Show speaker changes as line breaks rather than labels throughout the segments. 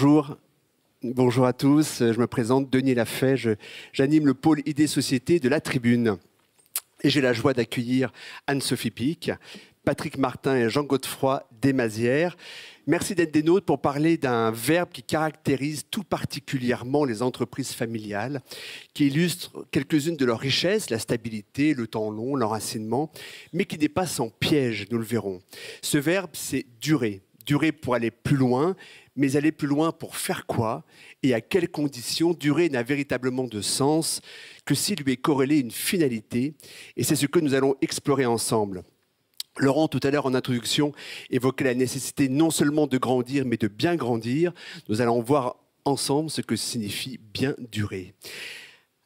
Bonjour. Bonjour à tous, je me présente Denis Lafay, j'anime le pôle Idées Société de La Tribune. Et j'ai la joie d'accueillir Anne-Sophie Pic, Patrick Martin et Jean Godefroy Desmazières. Merci d'être des nôtres pour parler d'un verbe qui caractérise tout particulièrement les entreprises familiales, qui illustre quelques-unes de leurs richesses, la stabilité, le temps long, l'enracinement, mais qui n'est pas sans piège, nous le verrons. Ce verbe, c'est durer. Durer pour aller plus loin, mais aller plus loin pour faire quoi et à quelles conditions? Durer n'a véritablement de sens que s'il lui est corrélé une finalité, et c'est ce que nous allons explorer ensemble. Laurent, tout à l'heure en introduction, évoquait la nécessité non seulement de grandir, mais de bien grandir. Nous allons voir ensemble ce que signifie bien durer.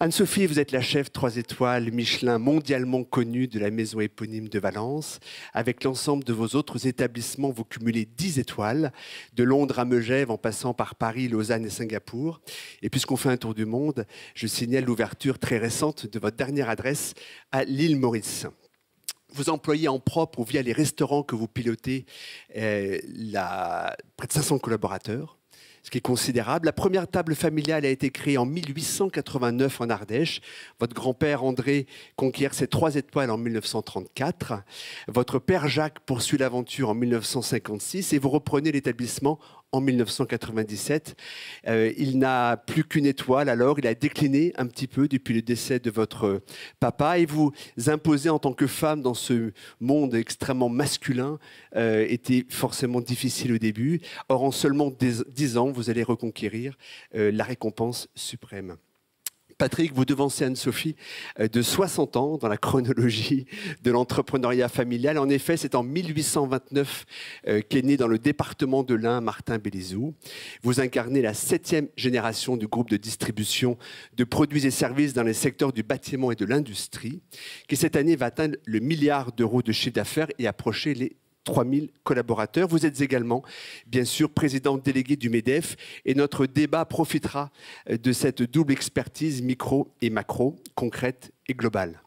Anne-Sophie, vous êtes la chef 3 étoiles Michelin mondialement connue de la maison éponyme de Valence. Avec l'ensemble de vos autres établissements, vous cumulez 10 étoiles, de Londres à Megève en passant par Paris, Lausanne et Singapour. Et puisqu'on fait un tour du monde, je signale l'ouverture très récente de votre dernière adresse à l'île Maurice. Vous employez en propre ou via les restaurants que vous pilotez près de 500 collaborateurs, ce qui est considérable. La première table familiale a été créée en 1889 en Ardèche. Votre grand-père André conquiert ses 3 étoiles en 1934. Votre père Jacques poursuit l'aventure en 1956 et vous reprenez l'établissement en 1997. Il n'a plus qu'une étoile, alors il a décliné un petit peu depuis le décès de votre papa, et vous imposer en tant que femme dans ce monde extrêmement masculin était forcément difficile au début. Or, en seulement 10 ans, vous allez reconquérir la récompense suprême. Patrick, vous devancez Anne-Sophie de 60 ans dans la chronologie de l'entrepreneuriat familial. En effet, c'est en 1829 qu'est né dans le département de l'Ain Martin Bélizoux. Vous incarnez la 7e génération du groupe de distribution de produits et services dans les secteurs du bâtiment et de l'industrie, qui cette année va atteindre le milliard d'euros de chiffre d'affaires et approcher les 3000 collaborateurs. Vous êtes également, bien sûr, président délégué du MEDEF, et notre débat profitera de cette double expertise micro et macro, concrète et globale.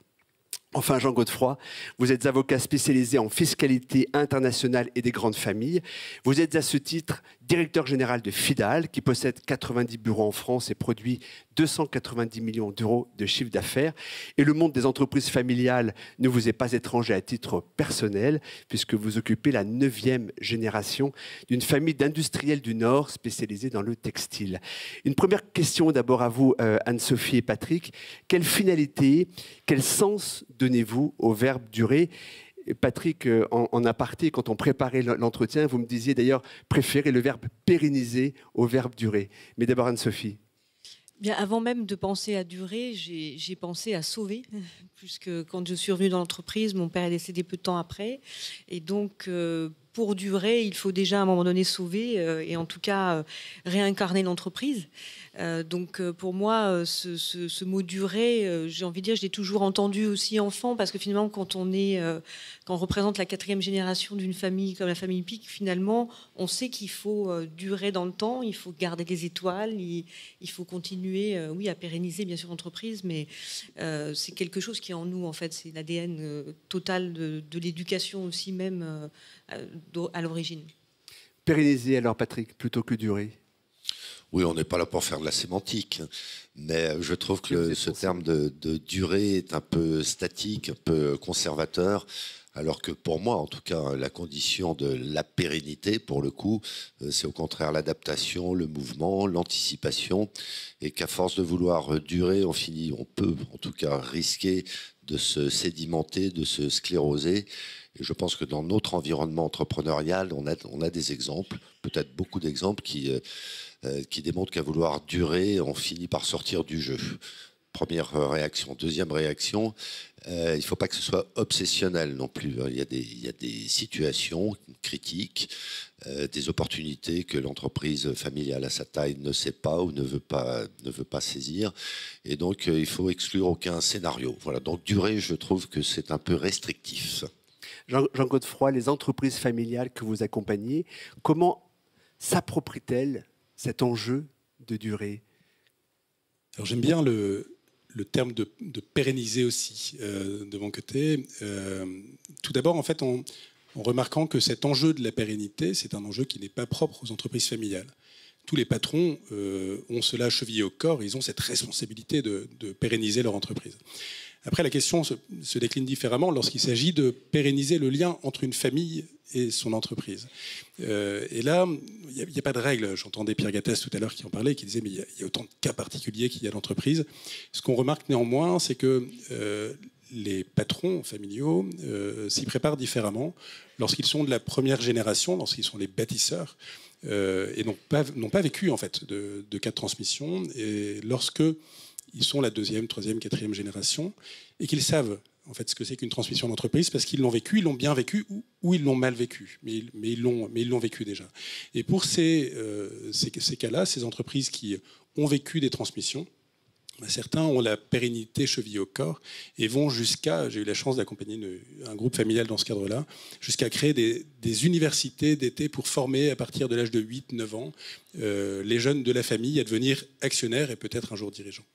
Enfin, Jean Godefroy, vous êtes avocat spécialisé en fiscalité internationale et des grandes familles. Vous êtes à ce titre directeur général de Fidal, qui possède 90 bureaux en France et produit 290 millions d'euros de chiffre d'affaires. Et le monde des entreprises familiales ne vous est pas étranger à titre personnel, puisque vous occupez la 9e génération d'une famille d'industriels du Nord spécialisée dans le textile. Une première question d'abord à vous, Anne-Sophie et Patrick. Quelle finalité, quel sens donnez-vous au verbe durer? Patrick, en aparté, quand on préparait l'entretien, vous me disiez d'ailleurs préférer le verbe pérenniser au verbe durer. Mais d'abord Anne-Sophie.
Bien, avant même de penser à durer, j'ai pensé à sauver, puisque quand je suis revenue dans l'entreprise, mon père est décédé peu de temps après. Et donc, pour durer, il faut déjà à un moment donné sauver et en tout cas réincarner l'entreprise. Donc pour moi, ce mot durer, j'ai envie de dire, je l'ai toujours entendu aussi enfant, parce que finalement, quand on représente la 4e génération d'une famille comme la famille Pic, finalement, on sait qu'il faut durer dans le temps, il faut garder les étoiles, il faut continuer, oui, à pérenniser bien sûr l'entreprise, mais c'est quelque chose qui est en nous en fait, c'est l'ADN total de l'éducation aussi même à l'origine.
Pérenniser alors Patrick, plutôt que durer.
Oui, on n'est pas là pour faire de la sémantique, mais je trouve que ce terme de durée est un peu statique, un peu conservateur, alors que pour moi, en tout cas, la condition de la pérennité, pour le coup, c'est au contraire l'adaptation, le mouvement, l'anticipation, et qu'à force de vouloir durer, on peut en tout cas risquer de se sédimenter, de se scléroser. Et je pense que dans notre environnement entrepreneurial, on a des exemples, peut-être beaucoup d'exemples qui démontrent qu'à vouloir durer, on finit par sortir du jeu. Première réaction. Deuxième réaction, il ne faut pas que ce soit obsessionnel non plus. Il y a des situations critiques, des opportunités que l'entreprise familiale à sa taille ne sait pas ou ne veut pas saisir. Et donc, il faut exclure aucun scénario. Voilà. Donc, durer, je trouve que c'est un peu restrictif.
Jean Godefroy, les entreprises familiales que vous accompagnez, comment s'approprient-elles cet enjeu de durée?
Alors j'aime bien le terme de pérenniser aussi de mon côté. Tout d'abord, en fait, en remarquant que cet enjeu de la pérennité, c'est un enjeu qui n'est pas propre aux entreprises familiales. tous les patrons ont cela chevillé au corps, ils ont cette responsabilité de pérenniser leur entreprise. Après, la question se décline différemment lorsqu'il s'agit de pérenniser le lien entre une famille et son entreprise. Et là, il n'y a pas de règle. J'entendais Pierre Gattès tout à l'heure qui en parlait, qui disait mais il y a autant de cas particuliers qu'il y a d'entreprise. Ce qu'on remarque néanmoins, c'est que les patrons familiaux s'y préparent différemment lorsqu'ils sont de la première génération, lorsqu'ils sont les bâtisseurs, et n'ont pas vécu en fait de cas de transmission. Et lorsque ils sont la deuxième, troisième, quatrième génération, et qu'ils savent en fait ce que c'est qu'une transmission d'entreprise, parce qu'ils l'ont vécu, ils l'ont bien vécu ou ils l'ont mal vécu, mais ils l'ont vécu déjà. Et pour ces cas-là, ces entreprises qui ont vécu des transmissions, certains ont la pérennité chevillée au corps et vont jusqu'à, j'ai eu la chance d'accompagner un groupe familial dans ce cadre-là, jusqu'à créer des universités d'été pour former à partir de l'âge de 8-9 ans les jeunes de la famille à devenir actionnaires et peut-être un jour dirigeants.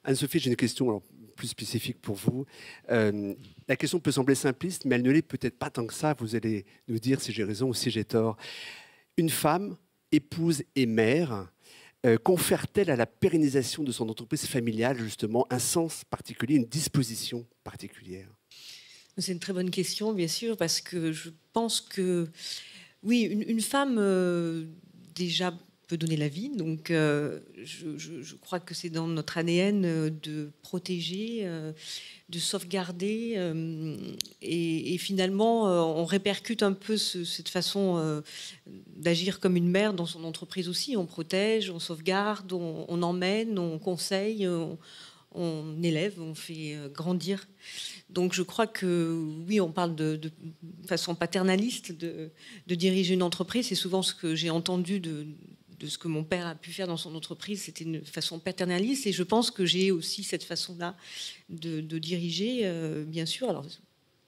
Anne-Sophie, j'ai une question plus spécifique pour vous. La question peut sembler simpliste, mais elle ne l'est peut-être pas tant que ça. Vous allez nous dire si j'ai raison ou si j'ai tort. Une femme, épouse et mère, confère-t-elle à la pérennisation de son entreprise familiale, justement, un sens particulier, une disposition particulière?
C'est une très bonne question, bien sûr, parce que je pense que, oui, une femme, déjà, peut donner la vie. Donc, je crois que c'est dans notre ADN de protéger, de sauvegarder. Et finalement, on répercute un peu cette façon d'agir comme une mère dans son entreprise aussi. On protège, on sauvegarde, on emmène, on conseille, on élève, on fait grandir. Donc je crois que oui, on parle de façon paternaliste de diriger une entreprise. C'est souvent ce que j'ai entendu de ce que mon père a pu faire dans son entreprise, c'était une façon paternaliste. Et je pense que j'ai aussi cette façon-là de diriger, bien sûr. Alors,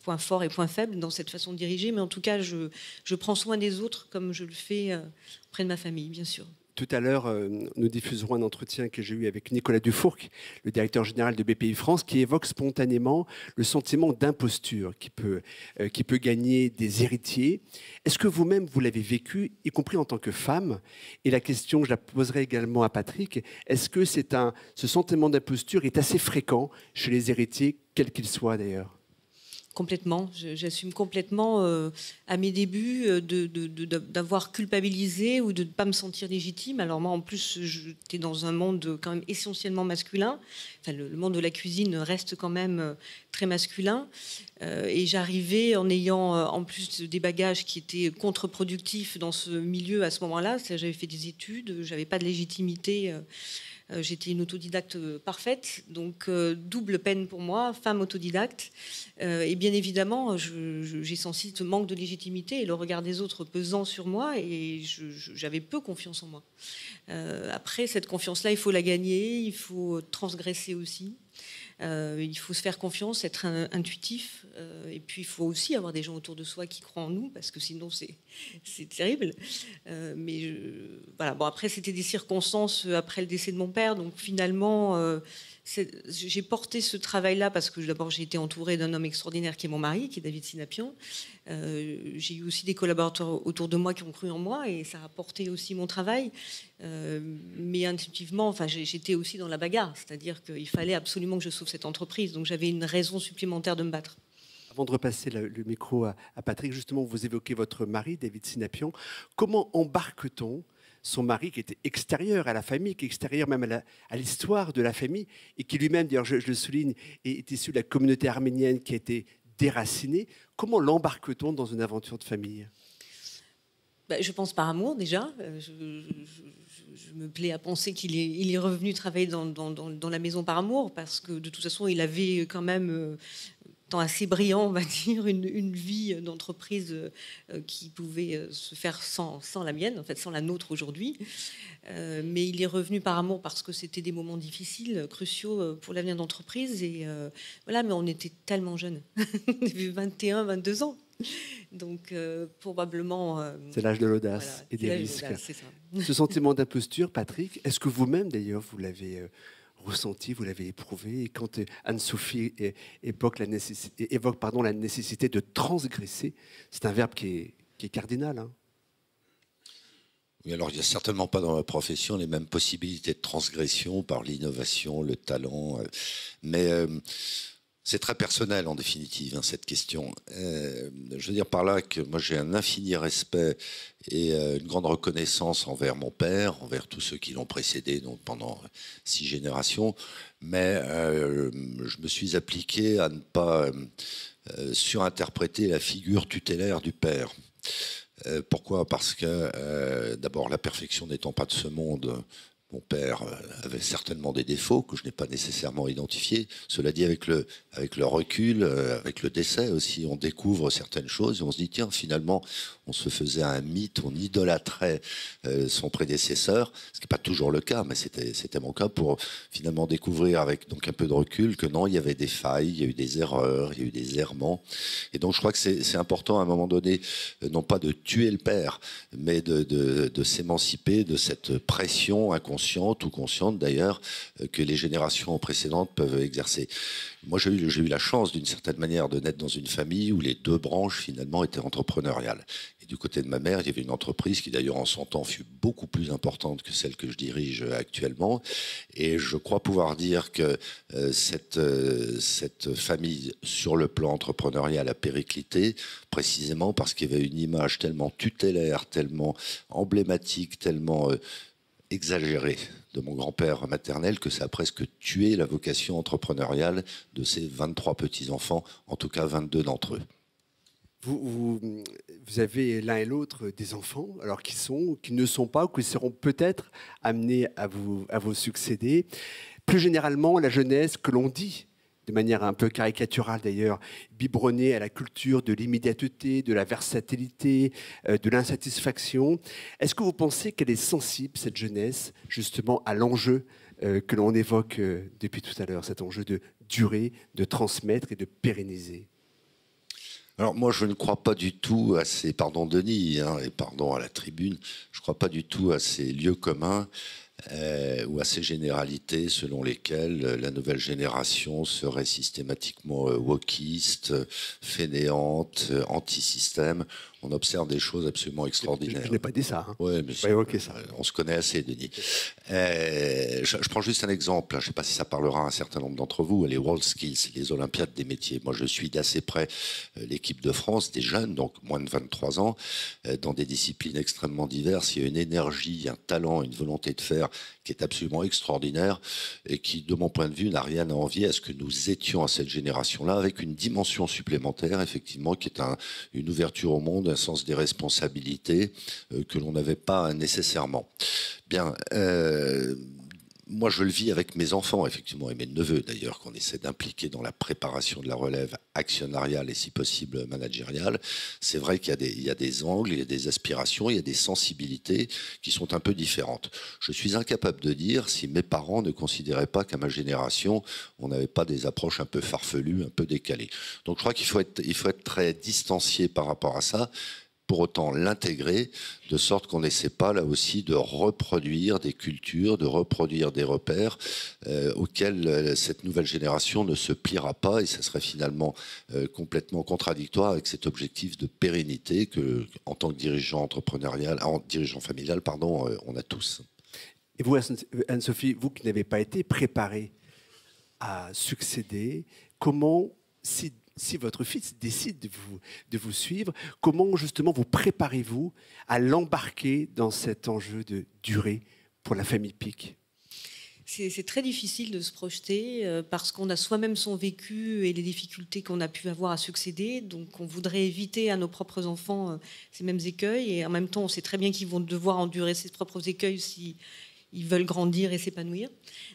point fort et point faible dans cette façon de diriger, mais en tout cas, je prends soin des autres comme je le fais auprès de ma famille, bien sûr.
Tout à l'heure, nous diffuserons un entretien que j'ai eu avec Nicolas Dufourc, le directeur général de BPI France, qui évoque spontanément le sentiment d'imposture qui peut gagner des héritiers. Est-ce que vous-même, vous l'avez vécu, y compris en tant que femme? Et la question, je la poserai également à Patrick, est-ce que ce sentiment d'imposture est assez fréquent chez les héritiers, quels qu'ils soient d'ailleurs?
Complètement. J'assume complètement à mes débuts d'avoir culpabilisé ou de ne pas me sentir légitime. Alors moi, en plus, j'étais dans un monde quand même essentiellement masculin. Enfin, le monde de la cuisine reste quand même très masculin. Et j'arrivais en ayant en plus des bagages qui étaient contre-productifs dans ce milieu à ce moment-là. J'avais fait des études, j'avais pas de légitimité. J'étais une autodidacte parfaite, donc double peine pour moi, femme autodidacte. Et bien évidemment, j'ai senti ce manque de légitimité et le regard des autres pesant sur moi, et j'avais peu confiance en moi. Après, cette confiance-là, il faut la gagner, il faut transgresser aussi. Il faut se faire confiance, être intuitif, et puis il faut aussi avoir des gens autour de soi qui croient en nous, parce que sinon c'est terrible. Voilà. Bon, après, c'était des circonstances après le décès de mon père, donc finalement, j'ai porté ce travail-là parce que d'abord j'ai été entourée d'un homme extraordinaire qui est mon mari, qui est David Sinapian. J'ai eu aussi des collaborateurs autour de moi qui ont cru en moi, et ça a porté aussi mon travail. Mais intuitivement, enfin, j'étais aussi dans la bagarre, c'est-à-dire qu'il fallait absolument que je sauve cette entreprise, donc j'avais une raison supplémentaire de me battre.
Avant de repasser le micro à Patrick, justement, vous évoquez votre mari, David Sinapian. Comment embarque-t-on son mari qui était extérieur à la famille, qui est extérieur même à l'histoire de la famille, et qui lui-même, d'ailleurs, je le souligne, est issu de la communauté arménienne qui a été déracinée? Comment l'embarque-t-on dans une aventure de famille?
Je pense par amour déjà. Je me plais à penser qu'il est revenu travailler dans la maison par amour, parce que de toute façon, il avait quand même temps assez brillant, on va dire, une vie d'entreprise qui pouvait se faire sans la mienne, en fait, sans la nôtre aujourd'hui. Mais il est revenu par amour parce que c'était des moments difficiles, cruciaux pour l'avenir d'entreprise. Et voilà, mais on était tellement jeunes, 21, 22 ans. Donc probablement...
c'est l'âge de l'audace, voilà, et des risques. Ce sentiment d'imposture, Patrick, est-ce que vous-même, d'ailleurs, vous l'avez ressenti, vous l'avez éprouvé? Et quand Anne-Sophie évoque la nécessité de transgresser, c'est un verbe qui est cardinal. Hein.
Oui, alors il n'y a certainement pas dans ma profession les mêmes possibilités de transgression par l'innovation, le talent, mais c'est très personnel en définitive, hein, cette question. Je veux dire par là que moi j'ai un infini respect et une grande reconnaissance envers mon père, envers tous ceux qui l'ont précédé donc pendant 6 générations, mais je me suis appliqué à ne pas surinterpréter la figure tutélaire du père. Pourquoi ? Parce que d'abord la perfection n'étant pas de ce monde. Mon père avait certainement des défauts que je n'ai pas nécessairement identifiés. Cela dit, avec le recul, avec le décès aussi, on découvre certaines choses et on se dit, tiens, finalement, on se faisait un mythe, on idolâtrait son prédécesseur, ce qui n'est pas toujours le cas, mais c'était mon cas, pour finalement découvrir avec donc un peu de recul que non, il y avait des failles, il y a eu des erreurs, il y a eu des errements. Et donc je crois que c'est important à un moment donné, non pas de tuer le père, mais de s'émanciper de cette pression inconsciente ou consciente d'ailleurs, que les générations précédentes peuvent exercer. Moi, j'ai eu la chance, d'une certaine manière, de naître dans une famille où les 2 branches, finalement, étaient entrepreneuriales. Et du côté de ma mère, il y avait une entreprise qui, d'ailleurs, en son temps, fut beaucoup plus importante que celle que je dirige actuellement. Et je crois pouvoir dire que cette famille, sur le plan entrepreneurial, a périclité, précisément parce qu'il y avait une image tellement tutélaire, tellement emblématique, tellement exagéré de mon grand-père maternel que ça a presque tué la vocation entrepreneuriale de ses 23 petits-enfants, en tout cas 22 d'entre eux.
Vous avez l'un et l'autre des enfants, alors qui ne sont pas, ou qui seront peut-être amenés à vous succéder. Plus généralement, la jeunesse que l'on dit, de manière un peu caricaturale d'ailleurs, biberonnée à la culture de l'immédiateté, de la versatilité, de l'insatisfaction. Est-ce que vous pensez qu'elle est sensible, cette jeunesse, justement à l'enjeu que l'on évoque depuis tout à l'heure, cet enjeu de durer, de transmettre et de pérenniser ?
Alors moi, je ne crois pas du tout à ces, pardon Denis, hein, et pardon à la tribune, je ne crois pas du tout à ces lieux communs ou à ces généralités selon lesquelles la nouvelle génération serait systématiquement wokiste, fainéante, anti-système. On observe des choses absolument extraordinaires.
Je n'ai pas dit ça. Hein.
Ouais, mais ça. On se connaît assez, Denis. Je prends juste un exemple. Je ne sais pas si ça parlera à un certain nombre d'entre vous. Les World Skills, les Olympiades des métiers. Moi, je suis d'assez près l'équipe de France, des jeunes, donc moins de 23 ans, dans des disciplines extrêmement diverses. Il y a une énergie, un talent, une volonté de faire qui est absolument extraordinaire et qui, de mon point de vue, n'a rien à envier à ce que nous étions à cette génération-là, avec une dimension supplémentaire, effectivement, qui est une ouverture au monde, un sens des responsabilités que l'on n'avait pas nécessairement. Bien, moi je le vis avec mes enfants, effectivement, et mes neveux d'ailleurs, qu'on essaie d'impliquer dans la préparation de la relève actionnariale et si possible managériale. C'est vrai qu'il y a des angles, il y a des aspirations, il y a des sensibilités qui sont un peu différentes. Je suis incapable de dire si mes parents ne considéraient pas qu'à ma génération, on n'avait pas des approches un peu farfelues, un peu décalées. Donc je crois qu'il faut être très distancié par rapport à ça. Pour autant l'intégrer, de sorte qu'on n'essaie pas là aussi de reproduire des cultures, de reproduire des repères auxquels cette nouvelle génération ne se pliera pas, et ça serait finalement complètement contradictoire avec cet objectif de pérennité que, en tant que dirigeant familial, on a tous.
Et vous, Anne-Sophie, vous qui n'avez pas été préparée à succéder, comment, si votre fils décide de vous suivre, comment justement vous préparez-vous à l'embarquer dans cet enjeu de durée pour la famille Pic ?
C'est très difficile de se projeter parce qu'on a soi-même son vécu et les difficultés qu'on a pu avoir à succéder. Donc on voudrait éviter à nos propres enfants ces mêmes écueils. Et en même temps, on sait très bien qu'ils vont devoir endurer ces propres écueils si ils veulent grandir et s'épanouir.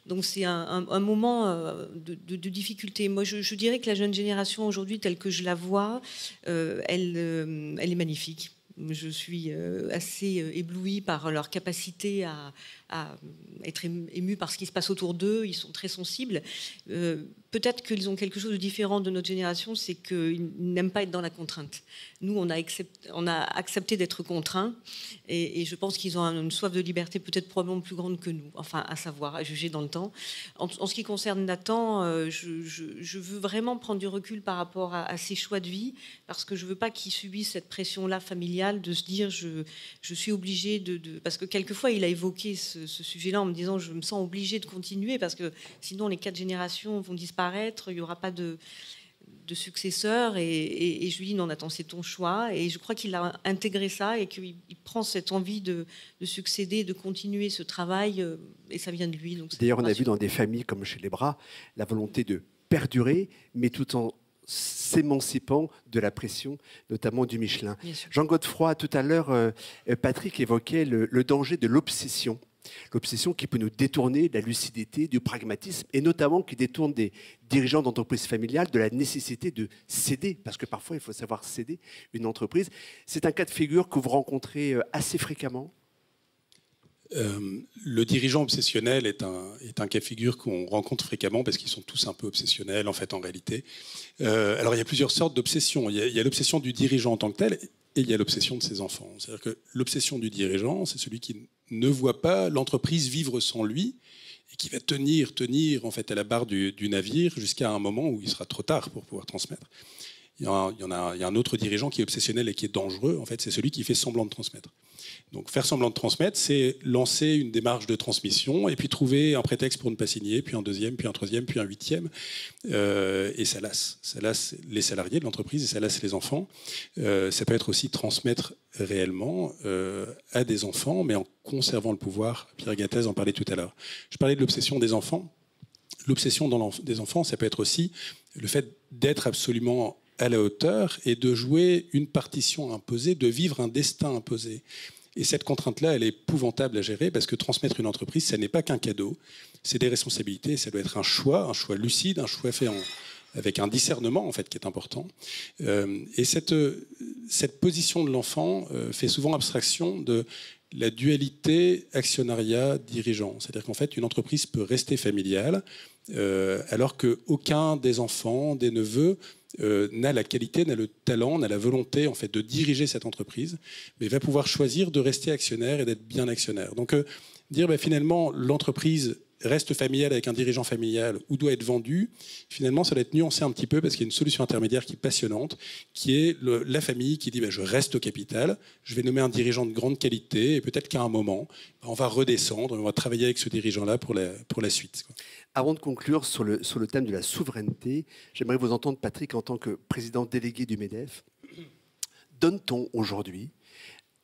Donc c'est un moment de difficulté. Moi, je dirais que la jeune génération aujourd'hui, telle que je la vois, elle est magnifique. Je suis assez éblouie par leur capacité à à être émus par ce qui se passe autour d'eux, ils sont très sensibles. Peut-être qu'ils ont quelque chose de différent de notre génération, c'est qu'ils n'aiment pas être dans la contrainte. Nous, on a accepté d'être contraints, et je pense qu'ils ont une soif de liberté peut-être probablement plus grande que nous, enfin à savoir, à juger dans le temps. En ce qui concerne Nathan, je veux vraiment prendre du recul par rapport à ses choix de vie, parce que je ne veux pas qu'il subisse cette pression-là familiale de se dire je suis obligé de... Parce que quelquefois, il a évoqué ce sujet-là en me disant je me sens obligé de continuer, parce que sinon les 4 générations vont disparaître, il n'y aura pas de successeur, et je lui dis non, Nathan, c'est ton choix, et je crois qu'il a intégré ça et qu'il prend cette envie de succéder, de continuer ce travail, et ça vient de lui.
D'ailleurs, on a vu dans des familles comme chez les Bras la volonté de perdurer, mais tout en s'émancipant de la pression, notamment du Michelin. Jean Godefroy, tout à l'heure, Patrick évoquait le danger de l'obsession. L'obsession qui peut nous détourner de la lucidité, du pragmatisme, et notamment qui détourne des dirigeants d'entreprises familiales de la nécessité de céder, parce que parfois il faut savoir céder une entreprise. C'est un cas de figure que vous rencontrez assez fréquemment?
Le dirigeant obsessionnel est un cas de figure qu'on rencontre fréquemment, parce qu'ils sont tous un peu obsessionnels en fait en réalité. Alors il y a plusieurs sortes d'obsessions. Il y a l'obsession du dirigeant en tant que tel, et il y a l'obsession de ses enfants. C'est-à-dire que l'obsession du dirigeant, c'est celui qui ne voit pas l'entreprise vivre sans lui, et qui va tenir en fait à la barre du navire jusqu'à un moment où il sera trop tard pour pouvoir transmettre. Il y a un autre dirigeant qui est obsessionnel et qui est dangereux. En fait, c'est celui qui fait semblant de transmettre. Donc faire semblant de transmettre, c'est lancer une démarche de transmission et puis trouver un prétexte pour ne pas signer, puis un deuxième, puis un troisième, puis un huitième. Et ça lasse. Ça lasse les salariés de l'entreprise et ça lasse les enfants. Ça peut être aussi transmettre réellement à des enfants, mais en conservant le pouvoir. Pierre Gattaz en parlait tout à l'heure. Je parlais de l'obsession des enfants. L'obsession des enfants, ça peut être aussi le fait d'être absolument à la hauteur et de jouer une partition imposée, de vivre un destin imposé. Et cette contrainte-là, elle est épouvantable à gérer, parce que transmettre une entreprise, ça n'est pas qu'un cadeau, c'est des responsabilités, ça doit être un choix lucide, un choix fait avec un discernement en fait qui est important. Et cette position de l'enfant fait souvent abstraction de la dualité actionnariat-dirigeant. C'est-à-dire qu'en fait, une entreprise peut rester familiale, alors qu'aucun des enfants, des neveux, n'a la qualité, n'a le talent, n'a la volonté en fait de diriger cette entreprise, mais va pouvoir choisir de rester actionnaire et d'être bien actionnaire. Donc dire finalement l'entreprise reste familiale avec un dirigeant familial ou doit être vendue, finalement ça doit être nuancé un petit peu, parce qu'il y a une solution intermédiaire qui est passionnante, qui est la famille qui dit je reste au capital, je vais nommer un dirigeant de grande qualité, et peut-être qu'à un moment on va redescendre, on va travailler avec ce dirigeant-là pour la suite.
Avant de conclure sur le thème de la souveraineté, j'aimerais vous entendre, Patrick, en tant que président délégué du MEDEF. Donne-t-on aujourd'hui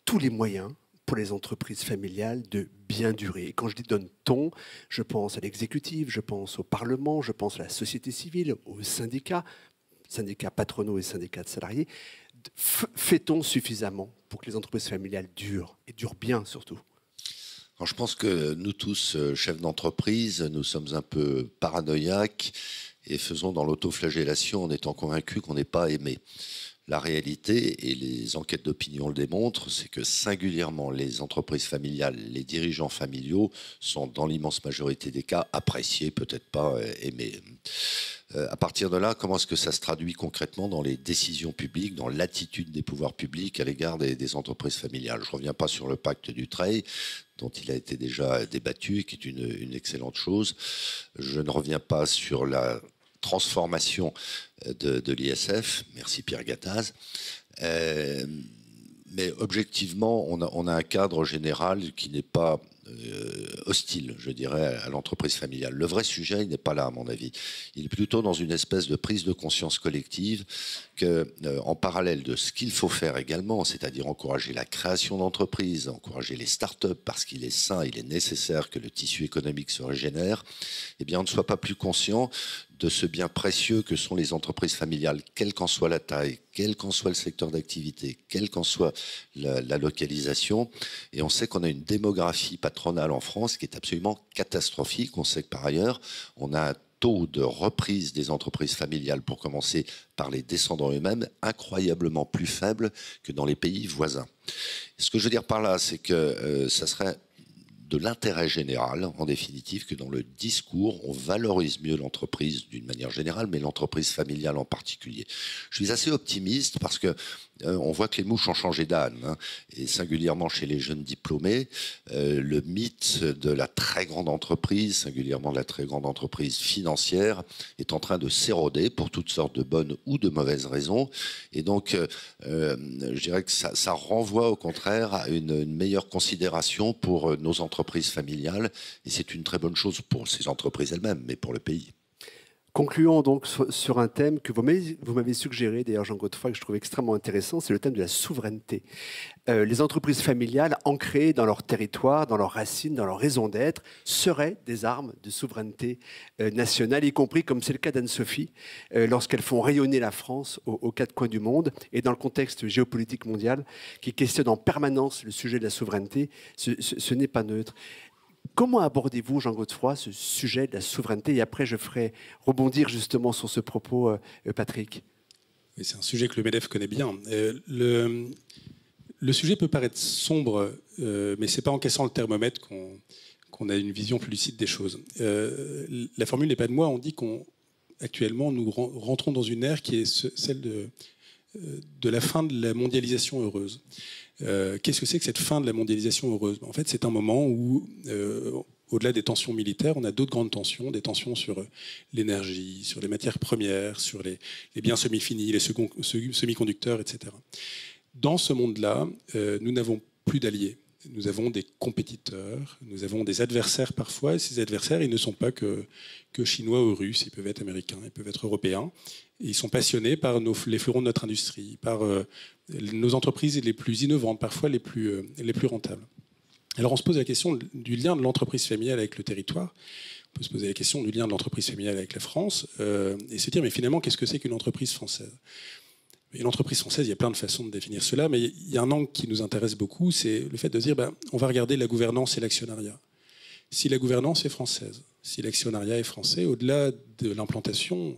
tous les moyens pour les entreprises familiales de bien durer? Et quand je dis donne-t-on, je pense à l'exécutif, je pense au Parlement, je pense à la société civile, aux syndicats patronaux et syndicats de salariés. Fait-on suffisamment pour que les entreprises familiales durent, et durent bien surtout?
Alors, je pense que nous tous, chefs d'entreprise, nous sommes un peu paranoïaques et faisons dans l'autoflagellation en étant convaincus qu'on n'est pas aimé. La réalité, et les enquêtes d'opinion le démontrent, c'est que singulièrement les entreprises familiales, les dirigeants familiaux sont dans l'immense majorité des cas appréciés, peut-être pas aimés. À partir de là, comment est-ce que ça se traduit concrètement dans les décisions publiques, dans l'attitude des pouvoirs publics à l'égard des entreprises familiales? Je ne reviens pas sur le pacte Dutreil, dont il a été déjà débattu et qui est une excellente chose. Je ne reviens pas sur la transformation de l'ISF, merci Pierre Gattaz. Mais objectivement, on a un cadre général qui n'est pas hostile, je dirais, à l'entreprise familiale. Le vrai sujet, il n'est pas là, à mon avis. Il est plutôt dans une espèce de prise de conscience collective que, en parallèle de ce qu'il faut faire également, c'est-à-dire encourager la création d'entreprises, encourager les start-up, parce qu'il est sain, il est nécessaire que le tissu économique se régénère, eh bien, on ne soit pas plus conscient de ce bien précieux que sont les entreprises familiales, quelle qu'en soit la taille, quel qu'en soit le secteur d'activité, quelle qu'en soit la localisation. Et on sait qu'on a une démographie patronale en France qui est absolument catastrophique. On sait que par ailleurs, on a un taux de reprise des entreprises familiales, pour commencer par les descendants eux-mêmes, incroyablement plus faible que dans les pays voisins. Ce que je veux dire par là, c'est que ça serait de l'intérêt général, en définitive, que dans le discours, on valorise mieux l'entreprise d'une manière générale, mais l'entreprise familiale en particulier. Je suis assez optimiste parce que on voit que les mouches ont changé d'âne, hein, et singulièrement chez les jeunes diplômés, le mythe de la très grande entreprise, singulièrement de la très grande entreprise financière, est en train de s'éroder pour toutes sortes de bonnes ou de mauvaises raisons. Et donc, je dirais que ça renvoie au contraire à une meilleure considération pour nos entreprises familiales, et c'est une très bonne chose pour ces entreprises elles-mêmes, mais pour le pays.
Concluons donc sur un thème que vous m'avez suggéré, d'ailleurs Jean Godefroy, que je trouve extrêmement intéressant, c'est le thème de la souveraineté. Les entreprises familiales, ancrées dans leur territoire, dans leurs racines, dans leur raison d'être, seraient des armes de souveraineté nationale, y compris, comme c'est le cas d'Anne-Sophie, lorsqu'elles font rayonner la France aux quatre coins du monde. Et dans le contexte géopolitique mondial, qui questionne en permanence le sujet de la souveraineté, ce n'est pas neutre. Comment abordez-vous, Jean Godefroy, ce sujet de la souveraineté? Et après, je ferai rebondir justement sur ce propos, Patrick.
Oui, c'est un sujet que le MEDEF connaît bien. Le sujet peut paraître sombre, mais ce n'est pas en cassant le thermomètre qu'on a une vision plus lucide des choses. La formule n'est pas de moi, on dit qu'actuellement, nous rentrons dans une ère qui est celle de la fin de la mondialisation heureuse. Qu'est-ce que c'est que cette fin de la mondialisation heureuse? En fait, c'est un moment où, au-delà des tensions militaires, on a d'autres grandes tensions, des tensions sur l'énergie, sur les matières premières, sur les biens semi-finis, les semi-conducteurs, etc. Dans ce monde-là, nous n'avons plus d'alliés. Nous avons des compétiteurs, nous avons des adversaires parfois, et ces adversaires, ils ne sont pas que chinois ou russes, ils peuvent être américains, ils peuvent être européens. Et ils sont passionnés par les fleurons de notre industrie, par nos entreprises les plus innovantes, parfois les plus rentables. Alors on se pose la question du lien de l'entreprise familiale avec le territoire, on peut se poser la question du lien de l'entreprise familiale avec la France, et se dire, mais finalement, qu'est-ce que c'est qu'une entreprise française? Une entreprise française, il y a plein de façons de définir cela, mais il y a un angle qui nous intéresse beaucoup, c'est le fait de dire, on va regarder la gouvernance et l'actionnariat. Si la gouvernance est française, si l'actionnariat est français, au-delà de l'implantation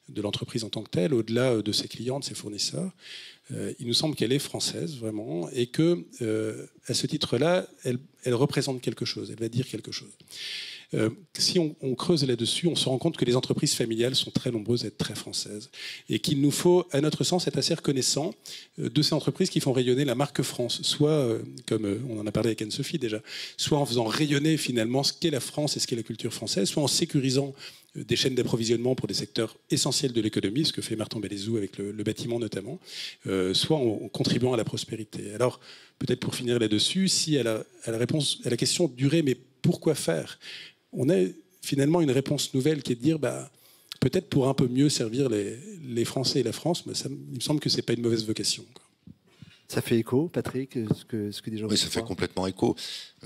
de l'entreprise en tant que telle, au-delà de ses clients, de ses fournisseurs, il nous semble qu'elle est française, vraiment, et que, à ce titre-là, elle représente quelque chose, elle va dire quelque chose. Si on creuse là-dessus, on se rend compte que les entreprises familiales sont très nombreuses à être très françaises et qu'il nous faut, à notre sens, être assez reconnaissant de ces entreprises qui font rayonner la marque France, soit, comme on en a parlé avec Anne-Sophie déjà, soit en faisant rayonner finalement ce qu'est la France et ce qu'est la culture française, soit en sécurisant des chaînes d'approvisionnement pour des secteurs essentiels de l'économie, ce que fait Martin Bélézou avec le bâtiment notamment, soit en contribuant à la prospérité. Alors, peut-être pour finir là-dessus, si à la question durée, mais pourquoi faire? On a finalement une réponse nouvelle qui est de dire, peut-être pour un peu mieux servir les Français et la France, mais il me semble que ce n'est pas une mauvaise vocation, quoi.
Ça fait écho, Patrick, ce que dit Jean?
Oui, ça fait complètement écho.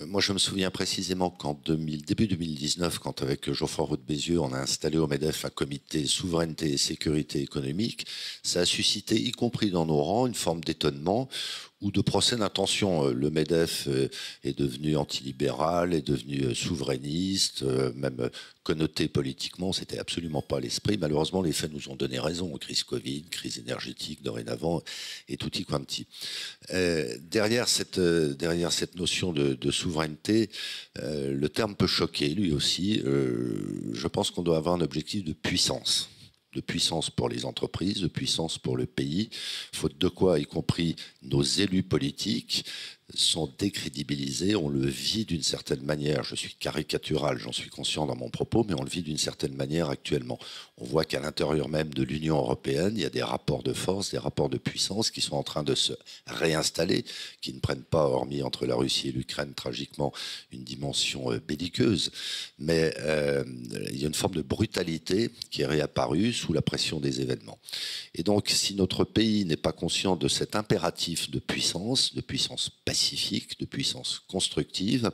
Moi, je me souviens précisément qu'en début 2019, quand avec Geoffroy Roux de Bézieux, on a installé au MEDEF un comité souveraineté et sécurité économique, ça a suscité, y compris dans nos rangs, une forme d'étonnement ou de procès d'intention. Le MEDEF est devenu antilibéral, est devenu souverainiste, même connoté politiquement. C'était absolument pas l'esprit. Malheureusement, les faits nous ont donné raison. Crise Covid, crise énergétique dorénavant, et tutti quanti. Derrière cette notion de souveraineté, le terme peut choquer lui aussi. Je pense qu'on doit avoir un objectif de puissance pour les entreprises, de puissance pour le pays, faute de quoi, y compris nos élus politiques, sont décrédibilisés, on le vit d'une certaine manière. Je suis caricatural, j'en suis conscient dans mon propos, mais on le vit d'une certaine manière actuellement. On voit qu'à l'intérieur même de l'Union européenne, il y a des rapports de force, des rapports de puissance qui sont en train de se réinstaller, qui ne prennent pas, hormis entre la Russie et l'Ukraine, tragiquement, une dimension belliqueuse. Mais il y a une forme de brutalité qui est réapparue sous la pression des événements. Et donc, si notre pays n'est pas conscient de cet impératif de puissance pacifique, de puissance constructive,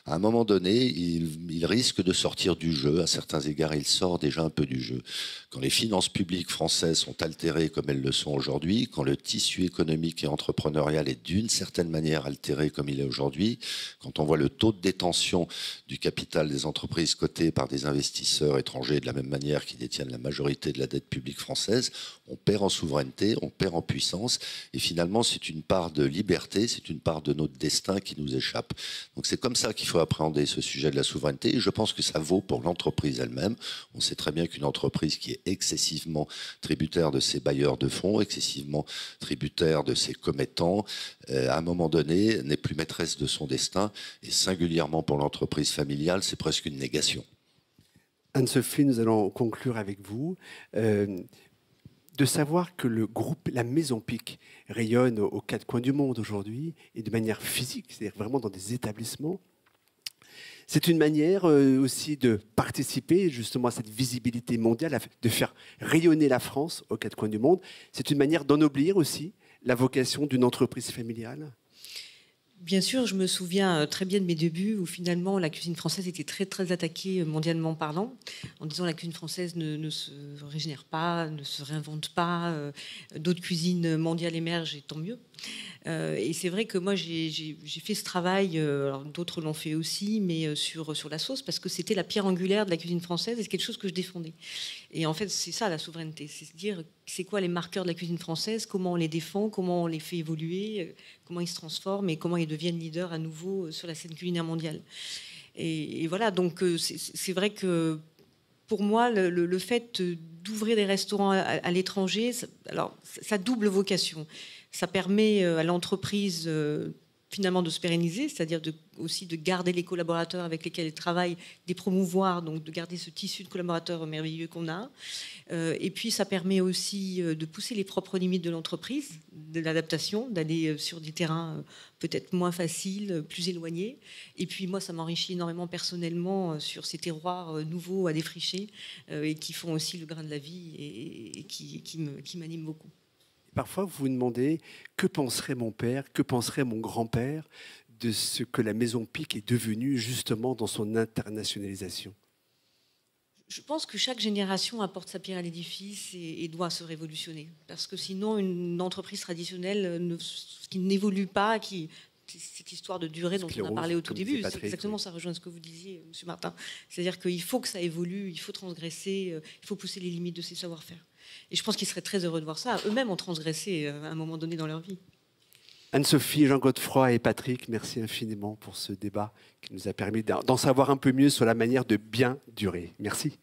à un moment donné, il risque de sortir du jeu. À certains égards, il sort déjà un peu du jeu. Quand les finances publiques françaises sont altérées comme elles le sont aujourd'hui, quand le tissu économique et entrepreneurial est d'une certaine manière altéré comme il est aujourd'hui, quand on voit le taux de détention du capital des entreprises cotées par des investisseurs étrangers de la même manière qui détiennent la majorité de la dette publique française, on perd en souveraineté, on perd en puissance, et finalement c'est une part de liberté, c'est une part de notre destin qui nous échappe. Donc c'est comme ça qu'il faut appréhender ce sujet de la souveraineté, et je pense que ça vaut pour l'entreprise elle-même. On sait très bien qu'une entreprise qui est excessivement tributaire de ses bailleurs de fonds, excessivement tributaire de ses commettants, à un moment donné, n'est plus maîtresse de son destin, et singulièrement pour l'entreprise familiale, c'est presque une négation.
Anne-Sophie, nous allons conclure avec vous. De savoir que le groupe, la Maison Pic, rayonne aux quatre coins du monde aujourd'hui, et de manière physique, c'est-à-dire vraiment dans des établissements, c'est une manière aussi de participer justement à cette visibilité mondiale, de faire rayonner la France aux quatre coins du monde. C'est une manière d'ennoblir aussi la vocation d'une entreprise familiale.
Bien sûr, je me souviens très bien de mes débuts où finalement la cuisine française était très très attaquée mondialement parlant, en disant la cuisine française ne se régénère pas, ne se réinvente pas, d'autres cuisines mondiales émergent et tant mieux. Et c'est vrai que moi j'ai fait ce travail, d'autres l'ont fait aussi, mais sur la sauce, parce que c'était la pierre angulaire de la cuisine française et c'est quelque chose que je défendais. Et en fait c'est ça la souveraineté, c'est se dire c'est quoi les marqueurs de la cuisine française, comment on les défend, comment on les fait évoluer, comment ils se transforment et comment ils deviennent leaders à nouveau sur la scène culinaire mondiale. Et voilà, donc c'est vrai que pour moi, le fait d'ouvrir des restaurants à l'étranger, alors ça double vocation. Ça permet à l'entreprise finalement de se pérenniser, c'est-à-dire aussi de garder les collaborateurs avec lesquels elle travaille, de les promouvoir, donc de garder ce tissu de collaborateurs merveilleux qu'on a. Et puis ça permet aussi de pousser les propres limites de l'entreprise, de l'adaptation, d'aller sur des terrains peut-être moins faciles, plus éloignés. Et puis moi, ça m'enrichit énormément personnellement sur ces terroirs nouveaux à défricher et qui font aussi le grain de la vie et qui m'animent beaucoup.
Parfois, vous vous demandez que penserait mon père, que penserait mon grand-père de ce que la Maison Pic est devenue justement dans son internationalisation.
Je pense que chaque génération apporte sa pierre à l'édifice et doit se révolutionner. Parce que sinon, une entreprise traditionnelle qui n'évolue pas, cette histoire de durée dont on a parlé au tout début, c'est exactement, ça rejoint ce que vous disiez, M. Martin. C'est-à-dire qu'il faut que ça évolue, il faut transgresser, il faut pousser les limites de ses savoir-faire. Et je pense qu'ils seraient très heureux de voir ça. Eux-mêmes ont transgressé à un moment donné dans leur vie.
Anne-Sophie, Jean-Godefroy et Patrick, merci infiniment pour ce débat qui nous a permis d'en savoir un peu mieux sur la manière de bien durer. Merci.